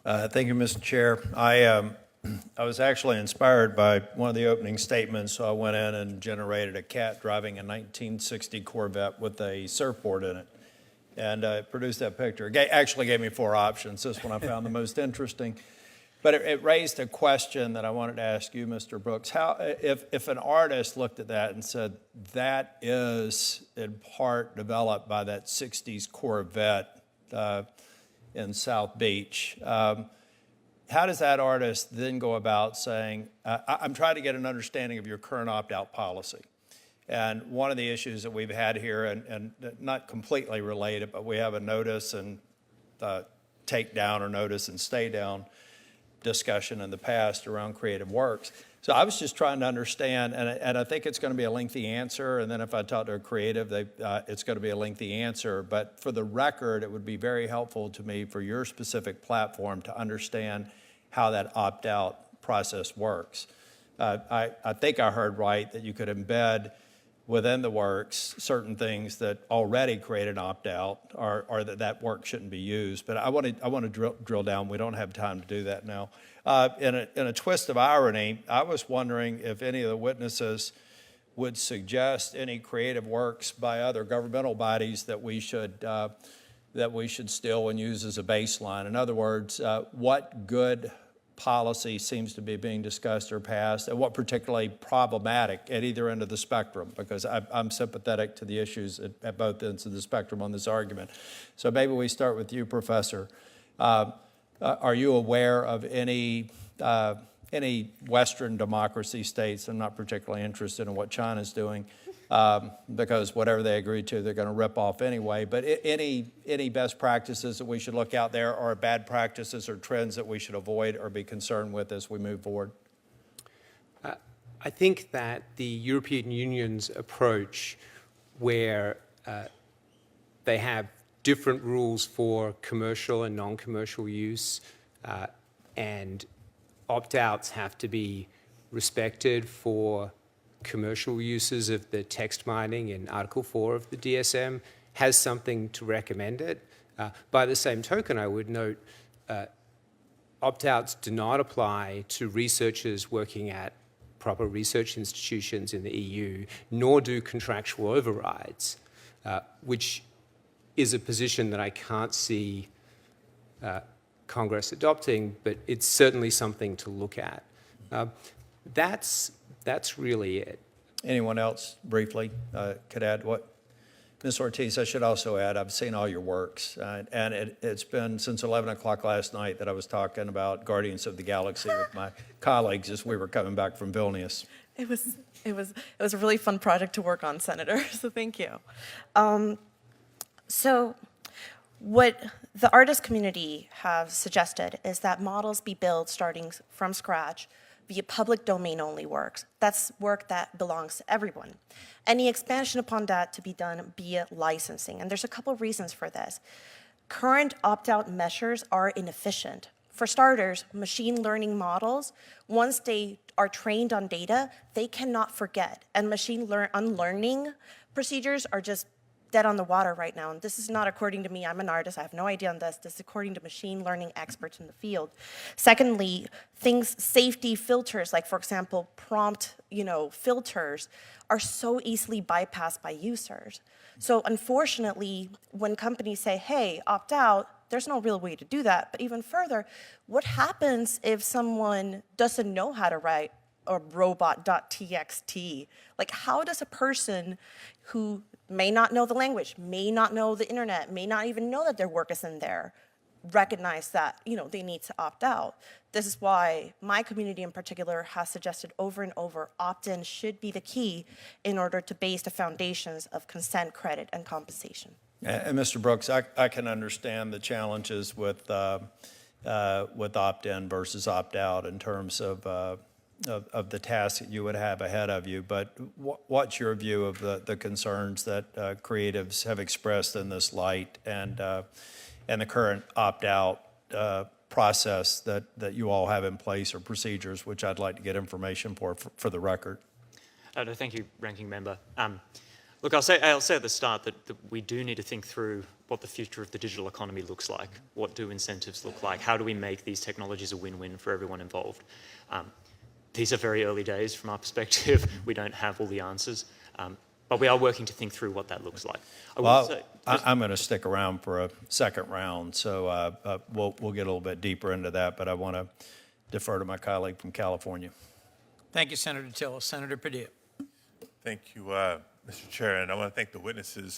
Thank you, Mr. Chair. I was actually inspired by one of the opening statements, so I went in and generated a cat driving a 1960 Corvette with a surfboard in it, and produced that picture. It actually gave me 4 options. This one I found the most interesting. But it raised a question that I wanted to ask you, Mr. Brooks. How, if an artist looked at that and said, that is in part developed by that 60s Corvette in South Beach, how does that artist then go about saying, I'm trying to get an understanding of your current opt-out policy. And one of the issues that we've had here, and not completely related, but we have a notice and take down or notice and stay down discussion in the past around creative works. So I was just trying to understand, and I think it's going to be a lengthy answer, and then if I talk to a creative, it's going to be a lengthy answer. But for the record, it would be very helpful to me for your specific platform to understand how that opt-out process works. I think I heard right that you could embed within the works certain things that already create an opt-out, or that work shouldn't be used. But I want to drill down. We don't have time to do that now. In a twist of irony, I was wondering if any of the witnesses would suggest any creative works by other governmental bodies that we should steal and use as a baseline. In other words, what good policy seems to be being discussed or passed, and what particularly problematic at either end of the spectrum, because I'm sympathetic to the issues at both ends of the spectrum on this argument. So maybe we start with you, Professor. Are you aware of any Western democracy states? I'm not particularly interested in what China's doing, because whatever they agree to, they're going to rip off anyway. But any best practices that we should look out there, or bad practices or trends that we should avoid or be concerned with as we move forward? I think that the European Union's approach, where they have different rules for commercial and non-commercial use, and opt-outs have to be respected for commercial uses of the text mining in Article 4 of the DSM, has something to recommend it. By the same token, I would note opt-outs do not apply to researchers working at proper research institutions in the EU, nor do contractual overrides, which is a position that I can't see Congress adopting, but it's certainly something to look at. That's really it. Anyone else briefly could add what? Ms. Ortiz, I should also add, I've seen all your works, and it's been since 11 o'clock last night that I was talking about Guardians of the Galaxy with my colleagues as we were coming back from Vilnius. It was a really fun project to work on, Senator, so thank you. So what the artist community have suggested is that models be built starting from scratch via public domain only works. That's work that belongs to everyone. Any expansion upon that to be done via licensing. And there's a couple of reasons for this. Current opt-out measures are inefficient. For starters, machine learning models, once they are trained on data, they cannot forget. And unlearning procedures are just dead on the water right now. And this is not according to me. I'm an artist. I have no idea on this. This is according to machine learning experts in the field. Secondly, safety filters, like for example, prompt, filters, are so easily bypassed by users. So unfortunately, when companies say, hey, opt out, there's no real way to do that. But even further, what happens if someone doesn't know how to write a robot.txt? Like, how does a person who may not know the language, may not know the internet, may not even know that their work is in there, recognize that they need to opt out? This is why my community in particular has suggested over and over opt-in should be the key in order to base the foundations of consent, credit, and compensation. And Mr. Brooks, I can understand the challenges with opt-in versus opt-out in terms of the task that you would have ahead of you. But what's your view of the concerns that creatives have expressed in this light, and the current opt-out process that you all have in place, or procedures, which I'd like to get information for the record? No, thank you, Ranking Member. Look, I'll say at the start that we do need to think through what the future of the digital economy looks like. What do incentives look like? How do we make these technologies a win-win for everyone involved? These are very early days from our perspective. We don't have all the answers, but we are working to think through what that looks like. I'm going to stick around for a second round, so we'll get a little bit deeper into that, but I want to defer to my colleague from California. Thank you, Senator Tillis. Senator Padilla. Thank you, Mr. Chair, and I want to thank the witnesses